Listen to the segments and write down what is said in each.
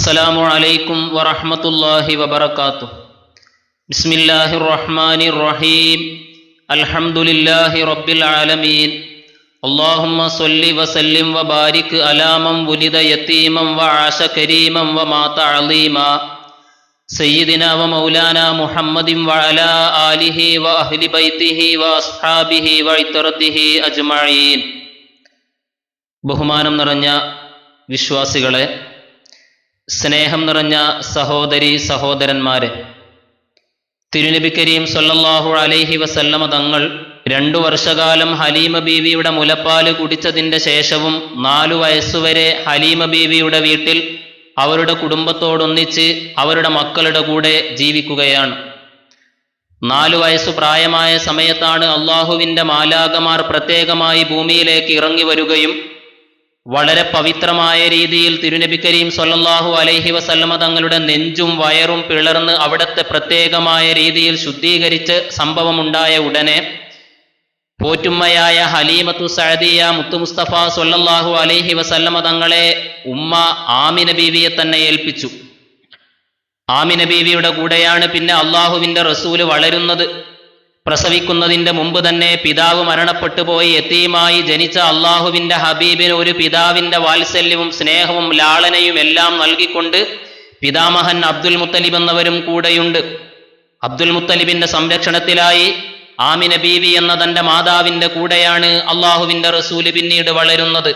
അസ്സലാമു അലൈക്കും വറഹ്മത്തുള്ളാഹി വബറകാതുഹു. ബിസ്മില്ലാഹിർ റഹ്മാനിർ റഹീം. അൽഹംദുലില്ലാഹി റബ്ബിൽ ആലമീൻ. അല്ലാഹുമ്മ സ്വല്ലി വസല്ലിം വബാരിക് അലാ മൻ വുലിദ യതീമൻ വആശ കരീമൻ വമാത അളീമാ സയ്യിദിനാ വമൗലാനാ മുഹമ്മദിൻ വഅലാ ആലിഹി വഅഹ്ലി ബൈത്തിഹി വഅസ്ഹാബിഹി വഇത്രതിഹി അജ്മഈൻ. ബഹുമാനം നിറഞ്ഞ വിശ്വാസികളെ, സ്നേഹം നിറഞ്ഞ സഹോദരി സഹോദരന്മാരെ, തിരുനബി കരീം സല്ലല്ലാഹു അലൈഹി വസല്ലമ തങ്ങൾ 2 വർഷകാലം ഹലീമ ബീവിയുടെ മുലപ്പാല് കുടിച്ചതിൻ്റെ ശേഷവും 4 വയസ്സുവരെ ഹലീമ ബീവിയുടെ വീട്ടിൽ അവരുടെ കുടുംബത്തോടൊന്നിച്ച് അവരുടെ മക്കളുടെ കൂടെ ജീവിക്കുകയാണ്. 4 വയസ്സു പ്രായമായ സമയത്താണ് അള്ളാഹുവിൻ്റെ മാലാകമാർ പ്രത്യേകമായി ഭൂമിയിലേക്ക് ഇറങ്ങി വരികയും വളരെ പവിത്രമായ രീതിയിൽ തിരുനബി കരീം സല്ലല്ലാഹു അലൈഹി വസല്ലമ തങ്ങളുടെ നെഞ്ചും വയറും പിളർന്ന് അവിടത്തെ പ്രത്യേകമായ രീതിയിൽ ശുദ്ധീകരിച്ച് സംഭവമുണ്ടായ ഉടനെ പോറ്റുമ്മയായ ഹലീമത്തു സഅദിയ മുത്തു മുസ്തഫ സല്ലല്ലാഹു അലൈഹി വസല്ലമ തങ്ങളെ ഉമ്മ ആമിന ബീവിയെ തന്നെ ഏൽപ്പിച്ചു. ആമിന ബീവിയുടെ കൂടെയാണ് പിന്നെ അള്ളാഹുവിൻ്റെ റസൂല് വളരുന്നത്. പ്രസവിക്കുന്നതിൻ്റെ മുമ്പ് തന്നെ പിതാവ് മരണപ്പെട്ടു പോയി യതീമായി ജനിച്ച അള്ളാഹുവിൻ്റെ ഹബീബിന് ഒരു പിതാവിൻ്റെ വാത്സല്യവും സ്നേഹവും ലാളനയും എല്ലാം നൽകിക്കൊണ്ട് പിതാമഹൻ അബ്ദുൽ മുത്തലിബ് എന്നവരും കൂടെയുണ്ട്. അബ്ദുൽ മുത്തലിബിന്റെ സംരക്ഷണത്തിലായി ആമിന ബീവി എന്ന തൻ്റെ മാതാവിൻ്റെ കൂടെയാണ് അള്ളാഹുവിൻ്റെ റസൂല് പിന്നീട് വളരുന്നത്.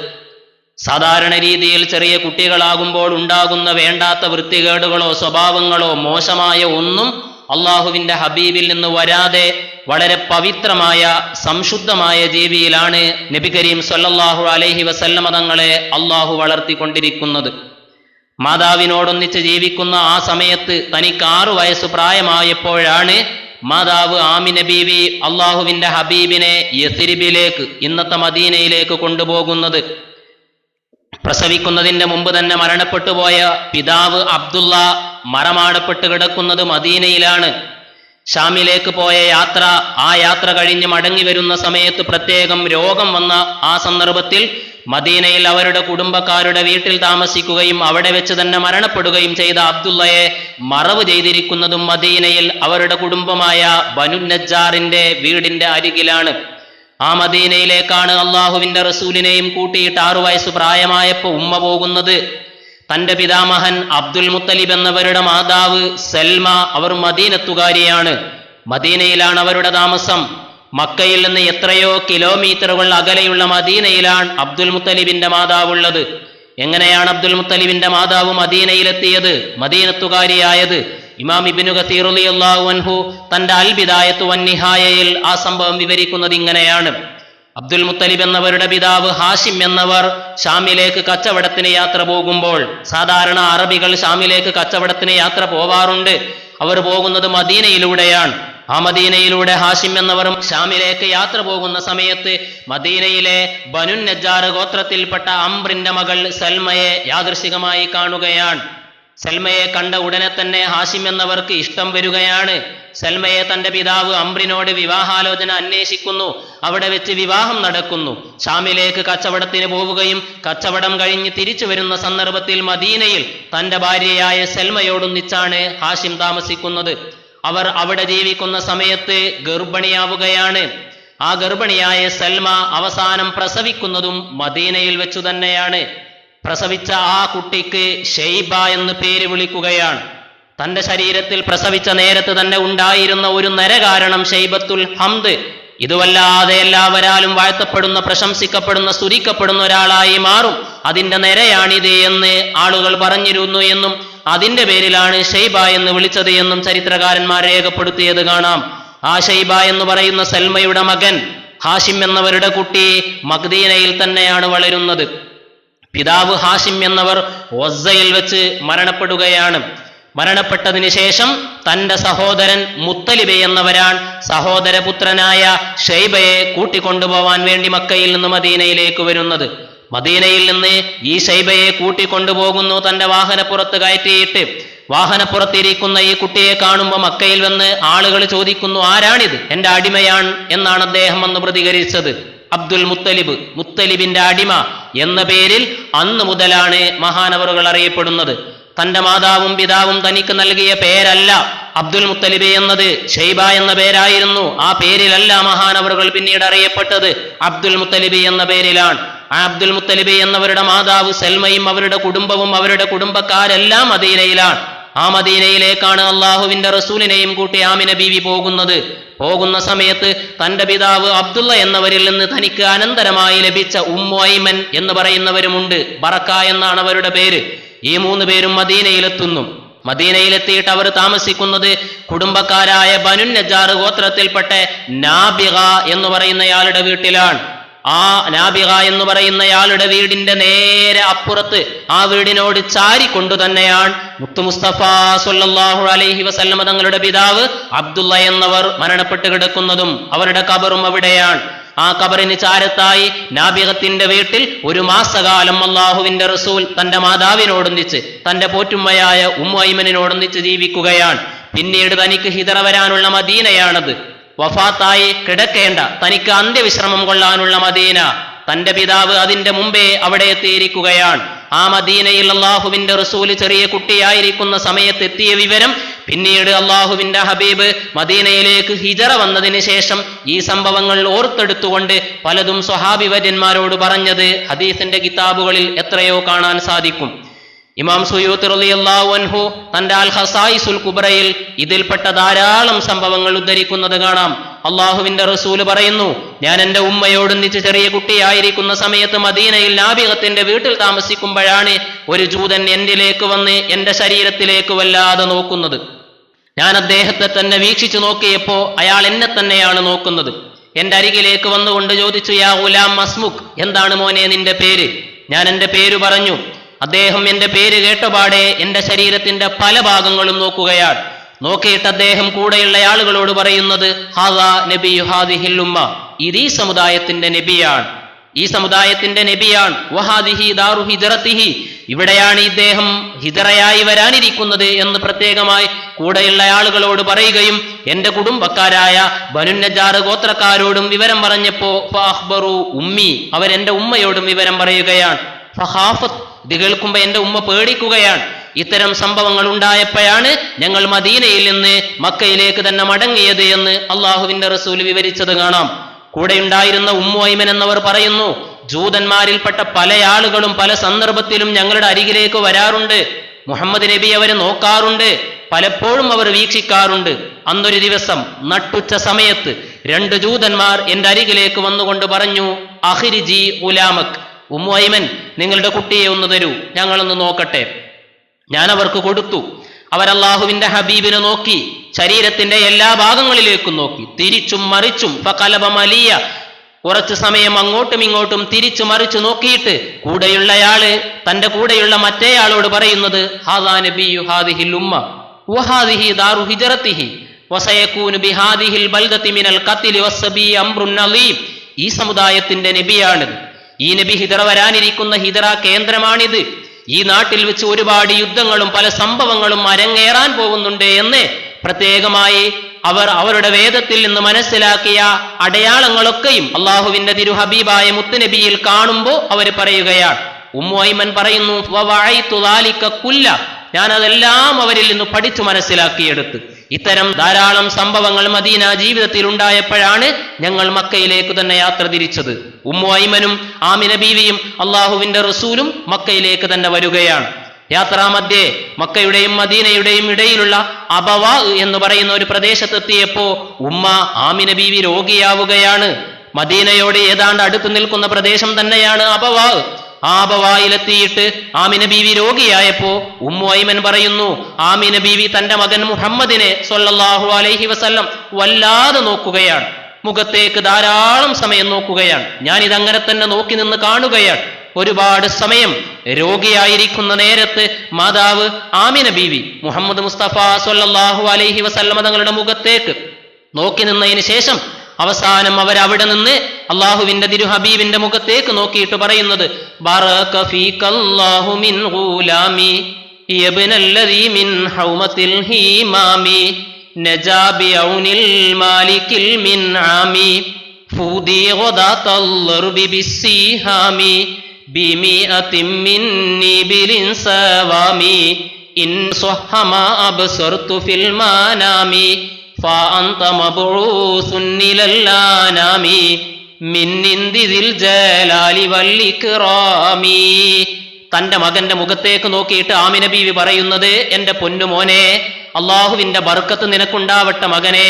സാധാരണ രീതിയിൽ ചെറിയ കുട്ടികളാകുമ്പോൾ ഉണ്ടാകുന്ന വേണ്ടാത്ത വൃത്തികേടുകളോ സ്വഭാവങ്ങളോ മോശമായ ഒന്നും അള്ളാഹുവിൻ്റെ ഹബീബിൽ നിന്ന് വരാതെ വളരെ പവിത്രമായ സംശുദ്ധമായ ജീവിയിലാണ് നബി കരീം സല്ലല്ലാഹു അലൈഹി വസല്ലമ തങ്ങളെ അള്ളാഹു വളർത്തിക്കൊണ്ടിരിക്കുന്നത്. മാതാവിനോടൊന്നിച്ച് ജീവിക്കുന്ന ആ സമയത്ത് തനിക്ക് 6 വയസ്സ് പ്രായമായപ്പോഴാണ് മാതാവ് ആമിന ബീവി അള്ളാഹുവിൻ്റെ ഹബീബിനെ യസ്രിബിലേക്ക്, ഇന്നത്തെ മദീനയിലേക്ക് കൊണ്ടുപോകുന്നത്. പ്രസവിക്കുന്നതിൻ്റെ മുമ്പ് തന്നെ മരണപ്പെട്ടു പോയ പിതാവ് അബ്ദുള്ള മറമാടപ്പെട്ട് കിടക്കുന്നത് മദീനയിലാണ്. ഷാമിലേക്ക് പോയ യാത്ര, ആ യാത്ര കഴിഞ്ഞ് മടങ്ങി വരുന്ന സമയത്ത് പ്രത്യേകം രോഗം വന്ന ആ സന്ദർഭത്തിൽ മദീനയിൽ അവരുടെ കുടുംബക്കാരുടെ വീട്ടിൽ താമസിക്കുകയും അവിടെ വെച്ച് തന്നെ മരണപ്പെടുകയും ചെയ്ത അബ്ദുള്ളയെ മറവ് ചെയ്തിരിക്കുന്നതും മദീനയിൽ അവരുടെ കുടുംബമായ ബനു നജ്ജാറിന്റെ വീടിന്റെ അരികിലാണ്. ആ മദീനയിലേക്കാണ് അള്ളാഹുവിൻ്റെ റസൂലിനെയും കൂട്ടിയിട്ട് 6 വയസ്സ് പ്രായമായപ്പോൾ ഉമ്മ പോകുന്നത്. തൻ്റെ പിതാമഹൻ അബ്ദുൽ മുത്തലിബ് എന്നവരുടെ മാതാവ് സൽമ, അവർ മദീനത്തുകാരിയാണ്. മദീനയിലാണ് അവരുടെ താമസം. മക്കയിൽ നിന്ന് എത്രയോ കിലോമീറ്ററുകൾ അകലെയുള്ള മദീനയിലാണ് അബ്ദുൽ മുത്തലിബിന്റെ മാതാവുള്ളത്. എങ്ങനെയാണ് അബ്ദുൽ മുത്തലിബിന്റെ മാതാവ് മദീനയിലെത്തിയത്, മദീനത്തുകാരിയായത്? ഇമാം ഇബ്നു കസീർ റളിയല്ലാഹു അൻഹു തന്റെ അൽ ബിദായത്തു വന്നിഹായയിൽ ആ സംഭവം വിവരിക്കുന്നത് ഇങ്ങനെയാണ്. അബ്ദുൽ മുത്തലിബ് എന്നവരുടെ പിതാവ് ഹാഷിം എന്നവർ ഷാമിലേക്ക് കച്ചവടത്തിന് യാത്ര പോകുമ്പോൾ, സാധാരണ അറബികൾ ഷാമിലേക്ക് കച്ചവടത്തിന് യാത്ര പോവാറുണ്ട്. അവർ പോകുന്നത് മദീനയിലൂടെയാണ്. ആ മദീനയിലൂടെ ഹാഷിം എന്നവർ ഷാമിലേക്ക് യാത്ര പോകുന്ന സമയത്ത് മദീനയിലെ ബനു നജ്ജാർ ഗോത്രത്തിൽപ്പെട്ട അംറിന്റെ മകൾ സൽമയെ യാദൃശികമായി കാണുകയാണ്. സൽമയെ കണ്ട ഉടനെ തന്നെ ഹാഷിം എന്നവർക്ക് ഇഷ്ടം വരികയാണ്. സൽമയെ തന്റെ പിതാവ് അംറിനോട് വിവാഹാലോചന അന്വേഷിക്കുന്നു. അവിടെ വെച്ച് വിവാഹം നടക്കുന്നു. ഷാമിലേക്ക് കച്ചവടത്തിന് പോവുകയും കച്ചവടം കഴിഞ്ഞ് തിരിച്ചു വരുന്ന സന്ദർഭത്തിൽ മദീനയിൽ തന്റെ ഭാര്യയായ സൽമയോടൊന്നിച്ചാണ് ഹാഷിം താമസിക്കുന്നത്. അവർ അവിടെ ജീവിക്കുന്ന സമയത്ത് ഗർഭിണിയാവുകയാണ്. ആ ഗർഭിണിയായ സൽമ അവസാനം പ്രസവിക്കുന്നതും മദീനയിൽ വെച്ചു തന്നെയാണ്. പ്രസവിച്ച ആ കുട്ടിക്ക് ഷൈബ എന്ന് പേര് വിളിക്കുകയാണ്. തന്റെ ശരീരത്തിൽ പ്രസവിച്ച നേരത്ത് തന്നെ ഉണ്ടായിരുന്ന ഒരു നര കാരണം ഷൈബത്തുൽ ഹംദ്, ഇതുവല്ലാതെ എല്ലാവരാലും വാഴ്ത്തപ്പെടുന്ന, പ്രശംസിക്കപ്പെടുന്ന, സ്തുതിക്കപ്പെടുന്ന ഒരാളായി മാറും. അതിന്റെ നരയാണിത് എന്ന് ആളുകൾ പറഞ്ഞിരുന്നു എന്നും അതിന്റെ പേരിലാണ് ഷൈബ എന്ന് വിളിച്ചത് എന്നും ചരിത്രകാരന്മാർ രേഖപ്പെടുത്തിയത് കാണാം. ആ ഷൈബ എന്ന് പറയുന്ന സൽമയുടെ മകൻ ഹാഷിം എന്നവരുടെ കുട്ടി മദീനയിൽ തന്നെയാണ് വളരുന്നത്. പിതാവ് ഹാഷിം എന്നവർ ഒസ്സയിൽ വെച്ച് മരണപ്പെടുകയാണ്. മരണപ്പെട്ടതിന് ശേഷം തന്റെ സഹോദരൻ മുത്തലിബ് എന്നവരാണ് സഹോദരപുത്രനായ ഷൈബയെ കൂട്ടിക്കൊണ്ടുപോവാൻ വേണ്ടി മക്കയിൽ നിന്ന് മദീനയിലേക്ക് വരുന്നത്. മദീനയിൽ നിന്ന് ഈ ഷൈബയെ കൂട്ടിക്കൊണ്ടുപോകുന്നു. തന്റെ വാഹനപ്പുറത്ത് കയറ്റിയിട്ട് വാഹനപ്പുറത്തിരിക്കുന്ന ഈ കുട്ടിയെ കാണുമ്പോൾ മക്കയിൽ വന്ന് ആളുകൾ ചോദിക്കുന്നു, ആരാണിത്? എന്റെ അടിമയാണ് എന്നാണ് അദ്ദേഹം അന്ന് പ്രതികരിച്ചത്. അബ്ദുൽ മുത്തലിബ്, മുത്തലിബിന്റെ അടിമ എന്ന പേരിൽ അന്ന് മുതലാണ് മഹാനവറുകൾ അറിയപ്പെടുന്നത്. തന്റെ മാതാവും പിതാവും തനിക്ക് നൽകിയ പേരല്ല അബ്ദുൽ മുത്തലിബ് എന്നത്, ഷൈബ എന്ന പേരായിരുന്നു. ആ പേരിലല്ല മഹാനവറുകൾ പിന്നീട് അറിയപ്പെട്ടത്, അബ്ദുൽ മുത്തലിബ് എന്ന പേരിലാണ്. ആ അബ്ദുൽ മുത്തലിബ് എന്നവരുടെ മാതാവ് സൽമയും അവരുടെ കുടുംബവും അവരുടെ കുടുംബക്കാരെല്ലാം മദീനയിലാണ്. ആ മദീനയിലേക്കാണ് അള്ളാഹുവിന്റെ റസൂലിനെയും കൂട്ടി ആമിന ബീവി പോകുന്നത്. പോകുന്ന സമയത്ത് തന്റെ പിതാവ് അബ്ദുള്ള എന്നവരിൽ നിന്ന് തനിക്ക് അനന്തരമായി ലഭിച്ച ഉമ്മു ഐമൻ എന്ന് പറയുന്നവരുമുണ്ട്. ബറക്ക എന്നാണ് അവരുടെ പേര്. ഈ 3 പേരും മദീനയിലെത്തുന്നു. മദീനയിലെത്തിയിട്ട് അവർ താമസിക്കുന്നത് കുടുംബക്കാരായ ബനു നജ്ജാർ ഗോത്രത്തിൽപ്പെട്ട നാബിഗ എന്ന് പറയുന്നയാളുടെ വീട്ടിലാണ്. ആ നാബിഗ എന്ന് പറയുന്നയാളുടെ വീടിന്റെ നേരെ അപ്പുറത്ത്, ആ വീടിനോട് ചാരിക്കൊണ്ടു തന്നെയാണ് മുത്തു മുസ്തഫ സ്വല്ലല്ലാഹു അലൈഹി വസല്ലമ തങ്ങളുടെ പിതാവ് അബ്ദുള്ള എന്നവർ മരണപ്പെട്ട് കിടക്കുന്നതും അവരുടെ ഖബറും അവിടെയാണ്. ആ ഖബറിന് ചാരത്തായി നാബിഗത്തിന്റെ വീട്ടിൽ 1 മാസകാലം അള്ളാഹുവിന്റെ റസൂൽ തന്റെ മാതാവിനോടൊന്നിച്ച് തന്റെ പോറ്റുമ്മയായ ഉമ്മു ഐമനിനോടൊന്നിച്ച് ജീവിക്കുകയാണ്. പിന്നീട് തനിക്ക് ഹിജറ വരാനുള്ള മദീനയാണത്. വഫാത്തായി കിടക്കേണ്ട, തനിക്ക് അന്ത്യവിശ്രമം കൊള്ളാനുള്ള മദീന. തന്റെ പിതാവ് അതിന്റെ മുമ്പേ അവിടെ എത്തിയിരിക്കുകയാണ്. ആ മദീനയിൽ അള്ളാഹുവിന്റെ റസൂല് ചെറിയ കുട്ടിയായിരിക്കുന്ന സമയത്ത് എത്തിയ വിവരം പിന്നീട് അള്ളാഹുവിന്റെ ഹബീബ് മദീനയിലേക്ക് ഹിജറ വന്നതിന് ശേഷം ഈ സംഭവങ്ങൾ ഓർത്തെടുത്തുകൊണ്ട് പലതും സ്വഹാബിവര്യന്മാരോട് പറഞ്ഞത് ഹദീസിന്റെ കിതാബുകളിൽ എത്രയോ കാണാൻ സാധിക്കും. ഇമാം സുയൂത്തി റളിയല്ലാഹു അൻഹു തന്റെ അൽ ഖസായിസുൽ കുബ്രയിൽ ഇതിൽപ്പെട്ട ധാരാളം സംഭവങ്ങൾ ഉദ്ധരിക്കുന്നത് കാണാം. അള്ളാഹുവിന്റെ റസൂല് പറയുന്നു, ഞാൻ എന്റെ ഉമ്മയോടൊന്നിച്ച് ചെറിയ കുട്ടിയായിരിക്കുന്ന സമയത്ത് മദീനയിൽ നാബിഗത്തിന്റെ വീട്ടിൽ താമസിക്കുമ്പോഴാണ് ഒരു ജൂതൻ എന്നിലേക്ക് വന്ന് എന്റെ ശരീരത്തിലേക്ക് വല്ലാതെ നോക്കുന്നത്. ഞാൻ അദ്ദേഹത്തെ തന്നെ വീക്ഷിച്ചു നോക്കിയപ്പോ അയാൾ എന്നെ തന്നെയാണ് നോക്കുന്നത്. എന്റെ അരികിലേക്ക് വന്നുകൊണ്ട് ചോദിച്ചു, യാ ഗുലാം മസ്മുക്, എന്താണ് മോനെ നിന്റെ പേര്? ഞാൻ എന്റെ പേര് പറഞ്ഞു. അദ്ദേഹം എന്റെ പേര് കേട്ടപാടെ എന്റെ ശരീരത്തിന്റെ പല ഭാഗങ്ങളും നോക്കുകയാണ്. നോക്കിയിട്ട് അദ്ദേഹം കൂടെയുള്ള ആളുകളോട് പറയുന്നത്, ഹാദാ നബിയു ഹാദിഹിൽ ഉമ്മ, ഇത് ഈ സമുദായത്തിന്റെ നബിയാണ്, ഈ സമുദായത്തിന്റെ നബിയാണ്. വഹാദിഹി ദാറു ഹിജറത്തിഹി, ഇവിടെയാണ് ഇദ്ദേഹം ഹിജറയായി വരാനിരിക്കുന്നത് എന്ന് പ്രത്യേകമായി കൂടെയുള്ള ആളുകളോട് പറയുകയും എന്റെ കുടുംബക്കാരായ ബനു നജ്ജാർ ഗോത്രക്കാരോടും വിവരം പറഞ്ഞപ്പോ ഫഅഖ്ബറു ഉമ്മി, അവരെന്റെ ഉമ്മയോടും വിവരം പറയുകയാണ്. ഫഖാഫത്ത്, ഇത് കേൾക്കുമ്പോ എന്റെ ഉമ്മ പേടിക്കുകയാണ്. ഇത്തരം സംഭവങ്ങൾ ഉണ്ടായപ്പോഴാണ് ഞങ്ങൾ മദീനയിൽ നിന്ന് മക്കയിലേക്ക് തന്നെ മടങ്ങിയത് എന്ന് അള്ളാഹുവിന്റെ റസൂൽ വിവരിച്ചത് കാണാം. കൂടെ ഉണ്ടായിരുന്ന ഉമ്മു ഐമൻ എന്നവർ പറയുന്നു, ജൂതന്മാരിൽപ്പെട്ട പല ആളുകളും പല സന്ദർഭത്തിലും ഞങ്ങളുടെ അരികിലേക്ക് വരാറുണ്ട്. മുഹമ്മദ് നബി അവരെ നോക്കാറുണ്ട്, പലപ്പോഴും അവർ വീക്ഷിക്കാറുണ്ട്. അന്നൊരു ദിവസം നട്ടുച്ച സമയത്ത് 2 ജൂതന്മാർ എന്റെ അരികിലേക്ക് വന്നുകൊണ്ട് പറഞ്ഞു, അഖ്രിജി ഉലാമക്, ഉമ്മു ഐമൻ നിങ്ങളുടെ കുട്ടിയെ ഒന്ന് തരൂ, ഞങ്ങളൊന്ന് നോക്കട്ടെ. ഞാൻ അവർക്ക് കൊടുത്തു. അവരല്ലാഹുവിന്റെ ഹബീബിനെ നോക്കി, ശരീരത്തിന്റെ എല്ലാ ഭാഗങ്ങളിലേക്കും നോക്കി, തിരിച്ചും മറിച്ചും. ഫഖലബ മലിയ, കുറച്ചു സമയം അങ്ങോട്ടും ഇങ്ങോട്ടും തിരിച്ചു മറിച്ചു നോക്കിയിട്ട് കൂടെയുള്ളയാള് തന്റെ കൂടെയുള്ള മറ്റേയാളോട് പറയുന്നത്, ഹാദാ നബിയു ഹാദിഹിൽ ഉമ്മ വഹാദിഹി ദാറു ഹിജറത്തിഹി വസയകൂനു ബിഹാദിഹിൽ ബൽദതി മിനൽ ഖത്ലി വസ്സബി അംറുൻ അലീം, ഈ സമുദായത്തിന്റെ നബിയാണിത്. ഈ നബി ഹിജറ വരാനിരിക്കുന്ന ഹിജറ കേന്ദ്രമാണിത്. ഈ നാട്ടിൽ വെച്ച് ഒരുപാട് യുദ്ധങ്ങളും പല സംഭവങ്ങളും അരങ്ങേറാൻ പോകുന്നുണ്ട് എന്ന് പ്രത്യേകമായി അവർ അവരുടെ വേദത്തിൽ നിന്ന് മനസ്സിലാക്കിയ അടയാളങ്ങളൊക്കെയും അള്ളാഹുവിന്റെ തിരുഹബീബായ മുത്തുനബിയിൽ കാണുമ്പോൾ അവർ പറയുകയാണ്. ഉമ്മു ഐമൻ പറയുന്നു, വവഅയ്തു ദാലിക കുല്ല, ഞാൻ അതെല്ലാം അവരിൽ നിന്ന് പഠിച്ചു മനസ്സിലാക്കിയെടുത്ത്. ഇത്തരം ധാരാളം സംഭവങ്ങൾ മദീന ജീവിതത്തിൽ ഉണ്ടായപ്പോഴാണ് ഞങ്ങൾ മക്കയിലേക്ക് തന്നെ യാത്ര തിരിച്ചത്. ഉമ്മു ഐമനും ആമിന ബീവിയും അള്ളാഹുവിന്റെ റസൂലും മക്കയിലേക്ക് തന്നെ വരികയാണ്. യാത്രാമധ്യേ മക്കയുടെയും മദീനയുടെയും ഇടയിലുള്ള അബവാ എന്ന് പറയുന്ന ഒരു പ്രദേശത്തെത്തിയപ്പോ ഉമ്മ ആമിന ബീവി രോഗിയാവുകയാണ്. മദീനയോട് ഏതാണ്ട് അടുത്ത് നിൽക്കുന്ന പ്രദേശം തന്നെയാണ് അബവാ. ആ അബവായിലെത്തിയിട്ട് ആമിന ബീവി രോഗിയായപ്പോ ഉമ്മു ഐമൻ പറയുന്നു, ആമിന ബീവി തന്റെ മകൻ മുഹമ്മദിനെ സ്വല്ലല്ലാഹു അലൈഹി വസല്ലം വല്ലാതെ നോക്കുകയാണ്, മുഖത്തേക്ക് ധാരാളം സമയം നോക്കുകയാണ്. ഞാനിതങ്ങനെ തന്നെ നോക്കി നിന്ന് കാണുകയാണ്. ഒരുപാട് സമയം രോഗിയായിരിക്കുന്ന നേരത്ത് മാതാവ് ആമിന ബീവി മുഹമ്മദ് മുസ്തഫ സ്വല്ലല്ലാഹു അലൈഹി വസല്ലം തങ്ങളുടെ മുഖത്തേക്ക് നോക്കി നിന്നതിന് ശേഷം അവസാനം അവരവിടെ നിന്ന് അള്ളാഹുവിന്റെ തിരുഹബീബിന്റെ മുഖത്തേക്ക് നോക്കിയിട്ട് പറയുന്നത്, ബറക ഫീകല്ലാഹു മിൻ ഗുലാമി യബ്നല്ലദീ മിൻ ഹൗമത്തിൽ ഹീമാമി നജാ ബിഔനിൽ മാലികിൽ മിൻആമി ഫൂദി ഗദാതല്ലർബി ബിസ്സിഹാമി ബിമിഅതിൻ മിൻ നിബിലിൻ സവാമി ഇൻ സ്വഹ മാ അബ്സർതു ഫിൽ മാനാമി ഫഅൻത മബ്ഊസുൻ ഇലൽ ആനാമി മിൻ ഇന്ദിൽ ജലാലി വൽ ഇക്റാമി. തന്റെ മകന്റെ മുഖത്തേക്ക് നോക്കിയിട്ട് ആമിന ബീവി പറയുന്നത്, എന്റെ പൊന്നുമോനെ, അള്ളാഹുവിന്റെ ബർക്കത്ത് നിനക്കുണ്ടാവട്ടെ മകനെ.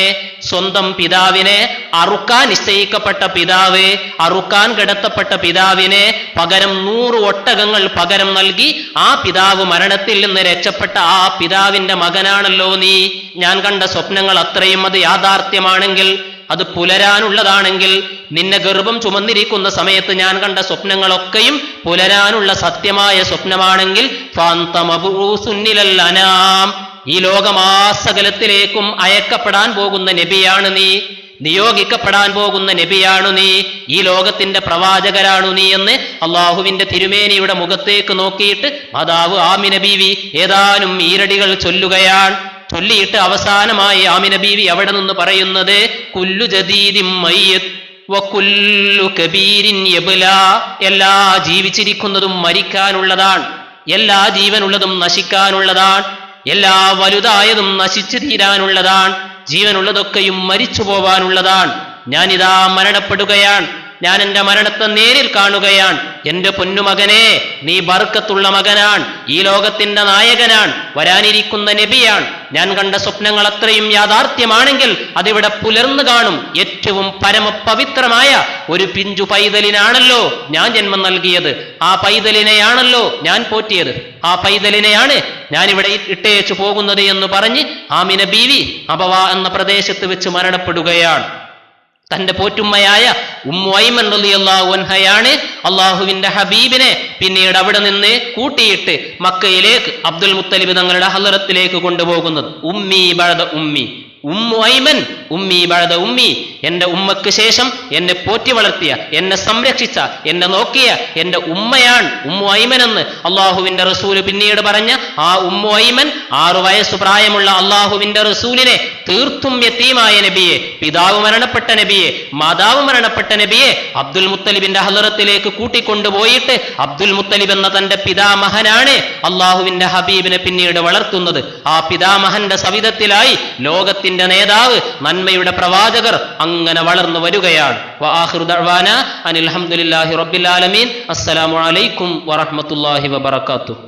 സ്വന്തം പിതാവിനെ, അറുക്കാൻ നിശ്ചയിക്കപ്പെട്ട പിതാവ്, അറുക്കാൻ കിടത്തപ്പെട്ട പിതാവിനെ പകരം 100 ഒട്ടകങ്ങൾ പകരം നൽകി ആ പിതാവ് മരണത്തിൽ നിന്ന് രക്ഷപ്പെട്ട ആ പിതാവിന്റെ മകനാണല്ലോ നീ. ഞാൻ കണ്ട സ്വപ്നങ്ങൾ അത്രയും അത് യാഥാർത്ഥ്യമാണെങ്കിൽ, അത് പുലരാനുള്ളതാണെങ്കിൽ, നിന്നെ ഗർഭം ചുമന്നിരിക്കുന്ന സമയത്ത് ഞാൻ കണ്ട സ്വപ്നങ്ങളൊക്കെയും പുലരാനുള്ള സത്യമായ സ്വപ്നമാണെങ്കിൽ ഫഅൻത മബ്ഊസുൻ ഇലൽ അനാം, ഈ ലോകമാസകലത്തിലേക്കും അയക്കപ്പെടാൻ പോകുന്ന നബിയാണ് നീ, നിയോഗിക്കപ്പെടാൻ പോകുന്ന നബിയാണു നീ, ഈ ലോകത്തിന്റെ പ്രവാചകരാണു നീ എന്ന് അള്ളാഹുവിന്റെ തിരുമേനിയുടെ മുഖത്തേക്ക് നോക്കിയിട്ട് മാതാവ് ആമിന ബീവി ഏതാനും ഈരടികൾ ചൊല്ലുകയാണ്. ചൊല്ലിയിട്ട് അവസാനമായി ആമിന ബീവി അവിടെ നിന്ന് പറയുന്നത്, കുല്ലു ജദീദിൻ മയ്യിത്ത് വകുല്ലു കബീരിൻ യബ്ലാ, എല്ലാ ജീവിച്ചിരിക്കുന്നതും മരിക്കാനുള്ളതാണ്, എല്ലാ ജീവനുള്ളതും നശിക്കാനുള്ളതാണ്, എല്ലാ വലുതായതും നശിച്ചു തീരാനുള്ളതാണ്, ജീവനുള്ളതൊക്കെയും മരിച്ചു പോവാനുള്ളതാണ്. ഞാനിതാ മരണപ്പെടുകയാണ്, ഞാൻ എന്റെ മരണത്തെ നേരിൽ കാണുകയാണ്. എന്റെ പൊന്നുമകനെ, നീ ബർക്കത്തുള്ള മകനാണ്, ഈ ലോകത്തിന്റെ നായകനാണ്, വരാനിരിക്കുന്ന നബിയാണ്. ഞാൻ കണ്ട സ്വപ്നങ്ങൾ അത്രയും യാഥാർത്ഥ്യമാണെങ്കിൽ അതിവിടെ പുലർന്നു കാണും. ഏറ്റവും പരമപവിത്രമായ ഒരു പിഞ്ചു പൈതലിനാണല്ലോ ഞാൻ ജന്മം നൽകിയത്, ആ പൈതലിനെയാണല്ലോ ഞാൻ പോറ്റിയത്, ആ പൈതലിനെയാണ് ഞാൻ ഇവിടെ ഇട്ടേച്ചു പോകുന്നത് എന്ന് പറഞ്ഞ് ആമിന ബീവി അബവ എന്ന പ്രദേശത്ത് വെച്ച് മരണപ്പെടുകയാണ്. തന്റെ പോറ്റുമ്മയായ ഉമ്മു ഐമൻ റളിയല്ലാഹു അൻഹയാണ് അള്ളാഹുവിന്റെ ഹബീബിനെ പിന്നീട് അവിടെ നിന്ന് കൂട്ടിയിട്ട് മക്കയിലേക്ക് അബ്ദുൽ മുത്തലിബ് തങ്ങളുടെ ഹളറത്തിലേക്ക് കൊണ്ടുപോകുന്നത്. ഉമ്മി ബഅദ ഉമ്മി, ഉമ്മു ഐമൻ ഉമ്മി ബഅദ ഉമ്മി, എന്റെ ഉമ്മക്ക് ശേഷം എന്നെ പോറ്റി വളർത്തിയ, എന്നെ സംരക്ഷിച്ച, എന്നെ നോക്കിയ എന്റെ ഉമ്മയാണ് ഉമ്മു ഐമൻ എന്ന് അള്ളാഹുവിന്റെ റസൂല് പിന്നീട് പറഞ്ഞ ആ ഉമ്മു ഐമൻ 6 വയസ്സ് പ്രായമുള്ള അള്ളാഹുവിന്റെ റസൂലിനെ തീർത്തും യതീമായ നബിയെ, പിതാവ് മരണപ്പെട്ട നബിയെ, മാതാവ് മരണപ്പെട്ട നബിയെ അബ്ദുൽ മുത്തലിബിന്റെ ഹളറത്തിലേക്ക് കൂട്ടിക്കൊണ്ടുപോയിട്ട് അബ്ദുൽ മുത്തലിബ് എന്ന തന്റെ പിതാമഹനാണ് അള്ളാഹുവിന്റെ ഹബീബിനെ പിന്നീട് വളർത്തുന്നത്. ആ പിതാമഹന്റെ സവിധത്തിലായി ലോകത്തിന്റെ നേതാവ്, നന്മയുടെ പ്രവാചകർ അങ്ങനെ വളർന്നു വരികയാണ്. വആഖിറു ദഅ്വാനാ അനിൽ ഹംദുലില്ലാഹി റബ്ബിൽ ആലമീൻ. അസ്സലാമു അലൈക്കും വറഹ്മത്തുള്ളാഹി വബറകാതുഹു.